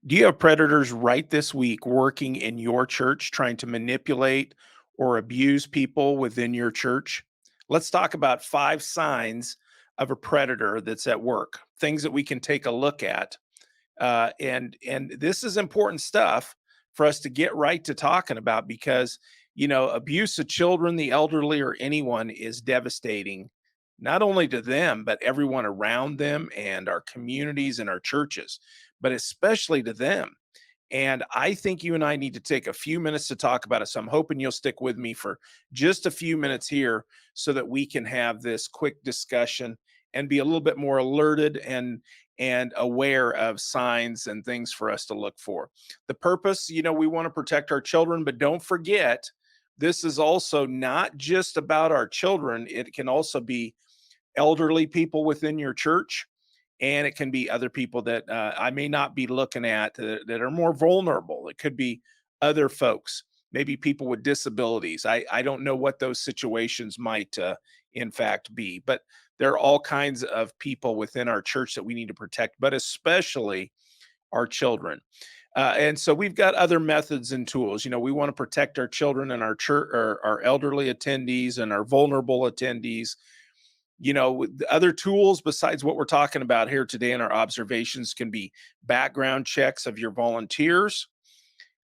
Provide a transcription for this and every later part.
Do you have predators right this week working in your church trying to manipulate or abuse people within your church? Let's talk about 5 signs of a predator that's at work, things that we can take a look at. And this is important stuff for us to get right to talking about because abuse of children, the elderly, or anyone is devastating, not only to them but everyone around them and our communities and our churches, but especially to them. And I think you and I need to take a few minutes to talk about it. So I'm hoping you'll stick with me for just a few minutes here so that we can have this quick discussion and be a little bit more alerted and aware of signs and things for us to look for. The purpose, we want to protect our children, but don't forget, this is also not just about our children. It can also be elderly people within your church, and it can be other people that I may not be looking at that are more vulnerable. It could be other folks, maybe people with disabilities. I don't know what those situations might, in fact, be, but there are all kinds of people within our church that we need to protect, but especially our children. And so we've got other methods and tools. We want to protect our children and our church, or our elderly attendees and our vulnerable attendees. The other tools besides what we're talking about here today in our observations can be background checks of your volunteers.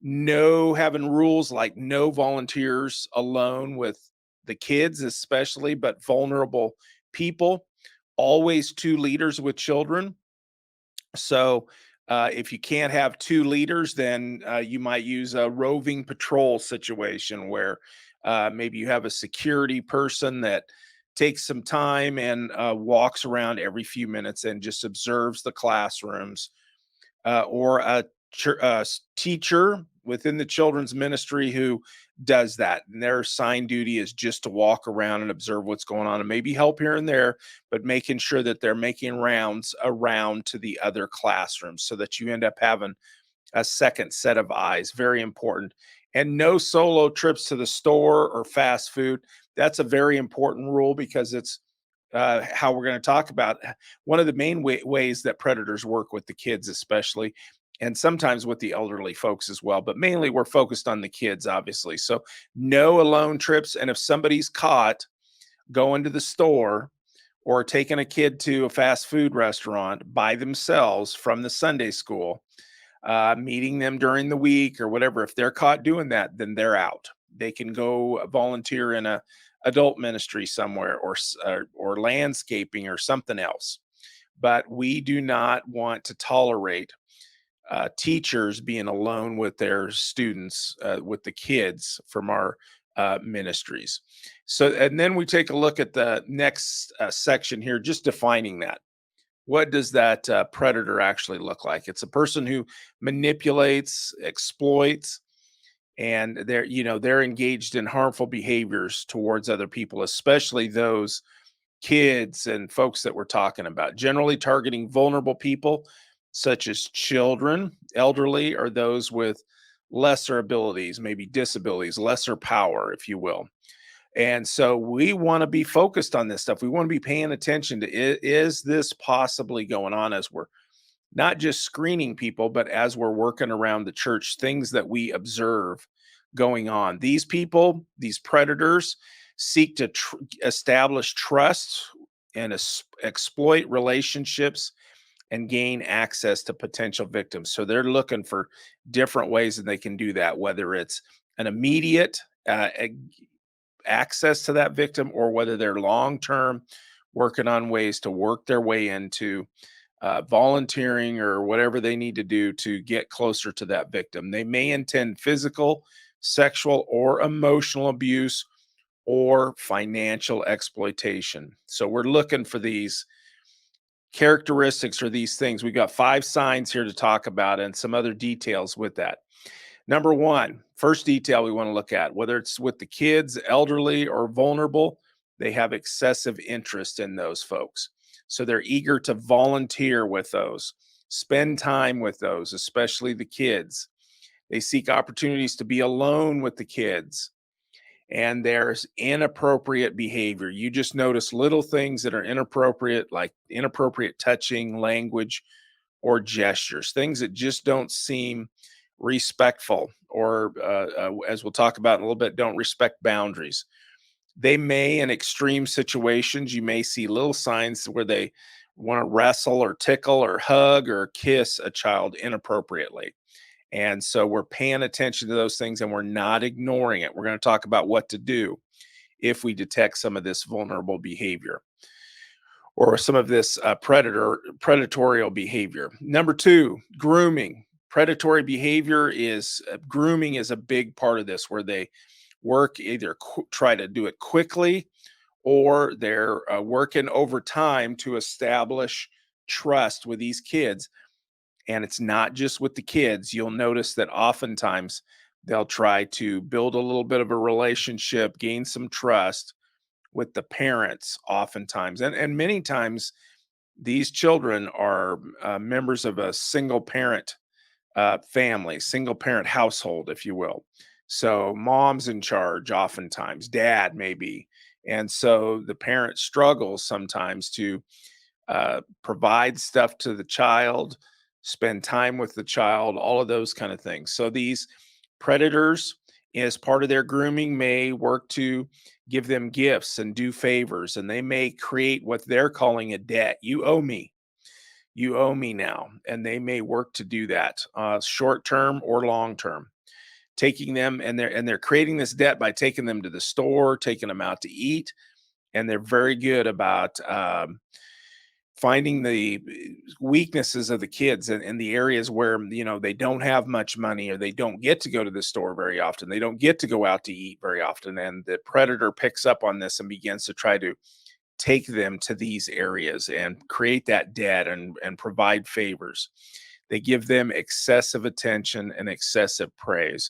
No having rules like no volunteers alone with the kids, especially, but vulnerable people. Always two leaders with children. So, if you can't have two leaders, then you might use a roving patrol situation where maybe you have a security person that takes some time and walks around every few minutes and just observes the classrooms, or a teacher within the children's ministry who does that. And their assigned duty is just to walk around and observe what's going on and maybe help here and there, but making sure that they're making rounds around to the other classrooms so that you end up having a second set of eyes. Very important. And no solo trips to the store or fast food. That's a very important rule because it's how we're going to talk about one of the main ways that predators work with the kids, especially, and sometimes with the elderly folks as well. But mainly, we're focused on the kids, obviously. So, no alone trips. And if somebody's caught going to the store or taking a kid to a fast food restaurant by themselves from the Sunday school, meeting them during the week or whatever, if they're caught doing that, then they're out. They can go volunteer in a adult ministry somewhere, or landscaping or something else. But we do not want to tolerate teachers being alone with their students, with the kids from our ministries. So, and then we take a look at the next section here, just defining that. What does that predator actually look like? It's a person who manipulates, exploits, and they're engaged in harmful behaviors towards other people, especially those kids and folks that we're talking about, generally targeting vulnerable people such as children, elderly, or those with lesser abilities, maybe disabilities, lesser power, if you will. And so we want to be focused on this stuff. We want to be paying attention to, is this possibly going on as we're not just screening people, but as we're working around the church, things that we observe going on. These people, these predators, seek to establish trust and exploit relationships and gain access to potential victims. So they're looking for different ways that they can do that, whether it's an immediate access to that victim, or whether they're long term working on ways to work their way into volunteering or whatever they need to do to get closer to that victim. They may intend physical, sexual, or emotional abuse or financial exploitation. So we're looking for these characteristics or these things. We've got 5 signs here to talk about and some other details with that. Number one, first detail we want to look at, whether it's with the kids, elderly, or vulnerable, they have excessive interest in those folks. So they're eager to volunteer with those, spend time with those, especially the kids. They seek opportunities to be alone with the kids. And there's inappropriate behavior. You just notice little things that are inappropriate, like inappropriate touching, language, or gestures, things that just don't seem respectful, or as we'll talk about in a little bit, don't respect boundaries. They may, in extreme situations, you may see little signs where they want to wrestle or tickle or hug or kiss a child inappropriately. And so we're paying attention to those things and we're not ignoring it. We're going to talk about what to do if we detect some of this vulnerable behavior or some of this predatorial behavior. Number two, grooming. Predatory behavior is grooming is a big part of this, where they work either try to do it quickly, or they're working over time to establish trust with these kids. And it's not just with the kids. You'll notice that oftentimes they'll try to build a little bit of a relationship, gain some trust with the parents, oftentimes. And many times these children are members of a single parent family, single parent household, if you will. So mom's in charge, oftentimes, dad maybe. And so the parent struggles sometimes to provide stuff to the child, spend time with the child, all of those kind of things. So these predators, as part of their grooming, may work to give them gifts and do favors, and they may create what they're calling a debt. You owe me. You owe me now. And they may work to do that, short term or long term. Taking them, and they're creating this debt by taking them to the store, taking them out to eat, and they're very good about finding the weaknesses of the kids in the areas where they don't have much money, or they don't get to go to the store very often, they don't get to go out to eat very often, and the predator picks up on this and begins to try to take them to these areas and create that debt and provide favors. They give them excessive attention and excessive praise,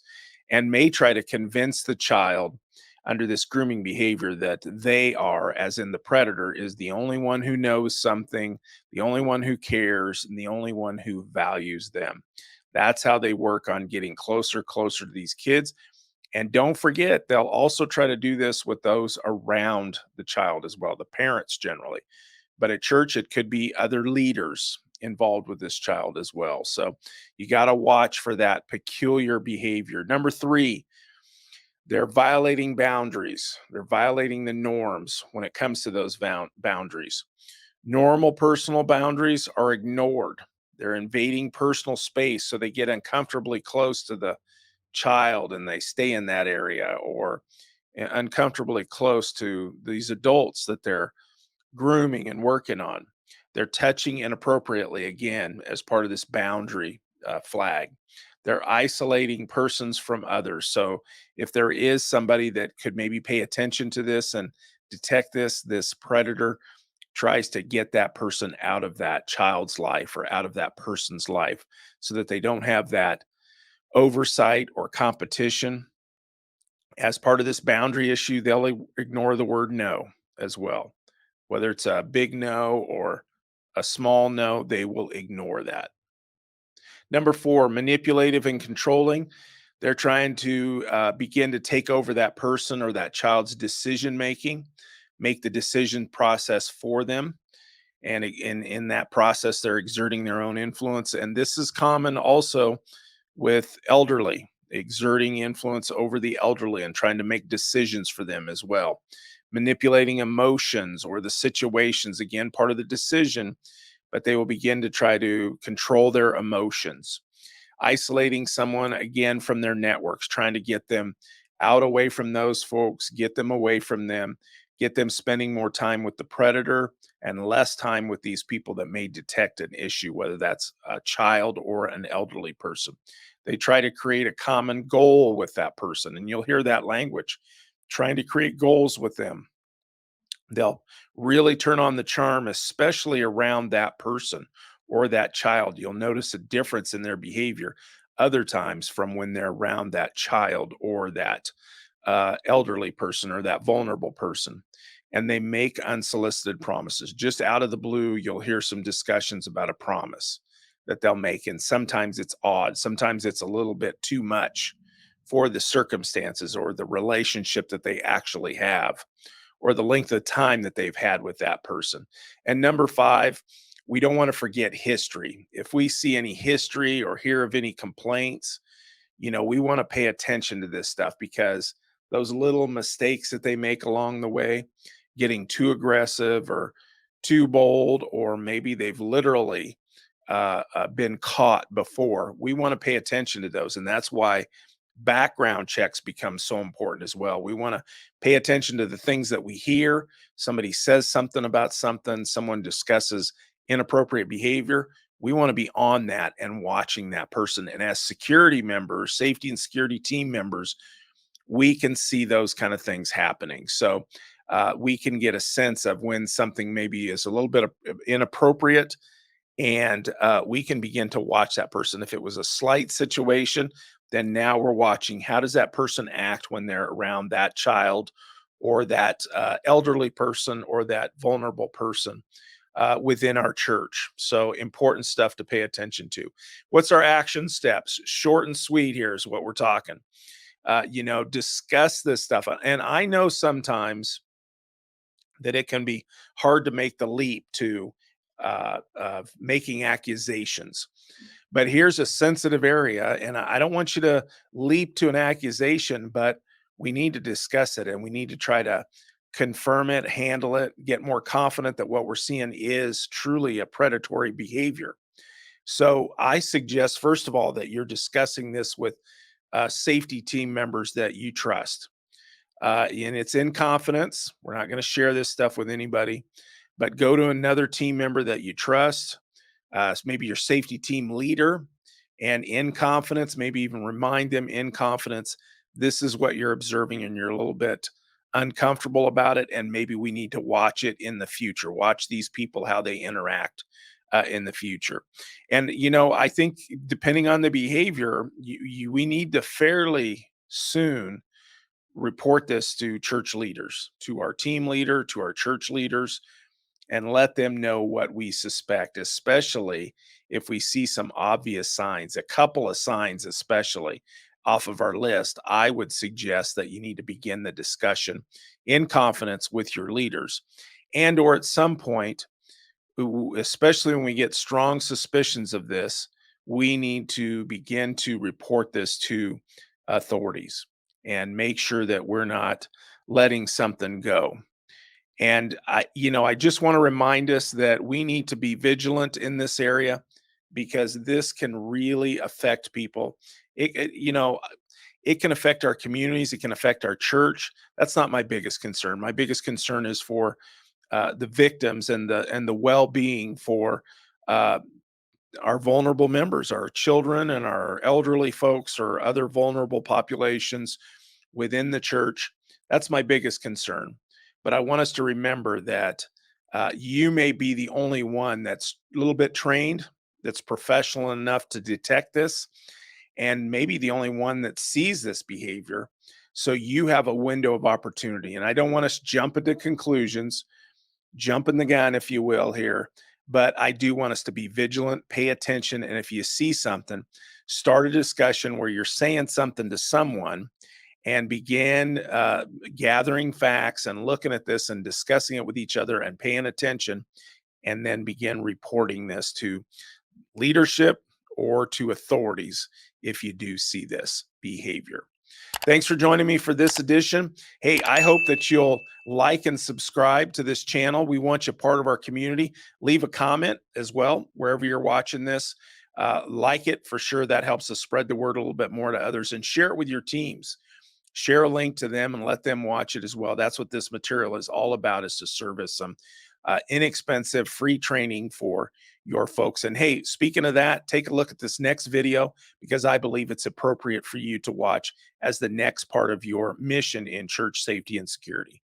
and may try to convince the child under this grooming behavior that they are, as in the predator, is the only one who knows something, the only one who cares, and the only one who values them. That's how they work on getting closer to these kids. And don't forget, they'll also try to do this with those around the child as well, the parents generally. But at church, it could be other leaders involved with this child as well. So you got to watch for that peculiar behavior. Number three, they're violating boundaries. They're violating the norms when it comes to those boundaries. Normal personal boundaries are ignored. They're invading personal space, so they get uncomfortably close to the child and they stay in that area, or uncomfortably close to these adults that they're grooming and working on. They're touching inappropriately, again, as part of this boundary flag. They're isolating persons from others. So if there is somebody that could maybe pay attention to this and detect this predator tries to get that person out of that child's life or out of that person's life, so that they don't have that oversight or competition. As part of this boundary issue, they'll ignore the word no as well. Whether it's a big no or a small no, they will ignore that. Number four, manipulative and controlling. They're trying to begin to take over that person or that child's decision making, make the decision process for them. And in that process, they're exerting their own influence. And this is common also with elderly, exerting influence over the elderly and trying to make decisions for them as well. Manipulating emotions or the situations, again, part of the decision, but they will begin to try to control their emotions. Isolating someone, again, from their networks, trying to get them out away from those folks, get them away from them, get them spending more time with the predator and less time with these people that may detect an issue, whether that's a child or an elderly person. They try to create a common goal with that person, and you'll hear that language, trying to create goals with them. They'll really turn on the charm, especially around that person or that child. You'll notice a difference in their behavior other times from when they're around that child or that elderly person or that vulnerable person. And they make unsolicited promises. Just out of the blue, you'll hear some discussions about a promise that they'll make. And sometimes it's odd, sometimes it's a little bit too much for the circumstances or the relationship that they actually have, or the length of time that they've had with that person. And number five, we don't want to forget history. If we see any history or hear of any complaints, we want to pay attention to this stuff because those little mistakes that they make along the way, getting too aggressive or too bold, or maybe they've literally been caught before, we want to pay attention to those. And that's why background checks become so important as well. We want to pay attention to the things that we hear. Somebody says something about something, someone discusses inappropriate behavior. We want to be on that and watching that person. And as security members, safety and security team members, we can see those kind of things happening. So we can get a sense of when something maybe is a little bit inappropriate, and we can begin to watch that person. If it was a slight situation, then now we're watching how does that person act when they're around that child or that elderly person or that vulnerable person within our church. So important stuff to pay attention to. What's our action steps? Short and sweet here is what we're talking. Discuss this stuff. And I know sometimes that it can be hard to make the leap to making accusations. But here's a sensitive area, and I don't want you to leap to an accusation, but we need to discuss it and we need to try to confirm it, handle it, get more confident that what we're seeing is truly a predatory behavior. So I suggest, first of all, that you're discussing this with safety team members that you trust. And it's in confidence. We're not going to share this stuff with anybody, but go to another team member that you trust, maybe your safety team leader, and in confidence, maybe even remind them in confidence, this is what you're observing and you're a little bit uncomfortable about it. And maybe we need to watch it in the future, watch these people, how they interact in the future. And, I think depending on the behavior, we need to fairly soon report this to church leaders, to our team leader, to our church leaders, and let them know what we suspect, especially if we see some obvious signs, a couple of signs, especially off of our list. I would suggest that you need to begin the discussion in confidence with your leaders, and or at some point, especially when we get strong suspicions of this, we need to begin to report this to authorities and make sure that we're not letting something go. And I just want to remind us that we need to be vigilant in this area because this can really affect people. It can affect our communities. It can affect our church. That's not my biggest concern. My biggest concern is for the victims and the well-being for uh, our vulnerable members, our children and our elderly folks or other vulnerable populations within the church. That's my biggest concern. But I want us to remember that you may be the only one that's a little bit trained, that's professional enough to detect this, and maybe the only one that sees this behavior. So you have a window of opportunity. And I don't want us jump into conclusions, jumping the gun, if you will, here. But I do want us to be vigilant, pay attention. And if you see something, start a discussion where you're saying something to someone and begin gathering facts and looking at this and discussing it with each other and paying attention, and then begin reporting this to leadership or to authorities if you do see this behavior. Thanks for joining me for this edition. Hey, I hope that you'll like and subscribe to this channel. We want you part of our community. Leave a comment as well, wherever you're watching this. Like it for sure. That helps us spread the word a little bit more to others, and share it with your teams. Share a link to them and let them watch it as well. That's what this material is all about, is to service some inexpensive free training for your folks. And hey, speaking of that, take a look at this next video because I believe it's appropriate for you to watch as the next part of your mission in church safety and security.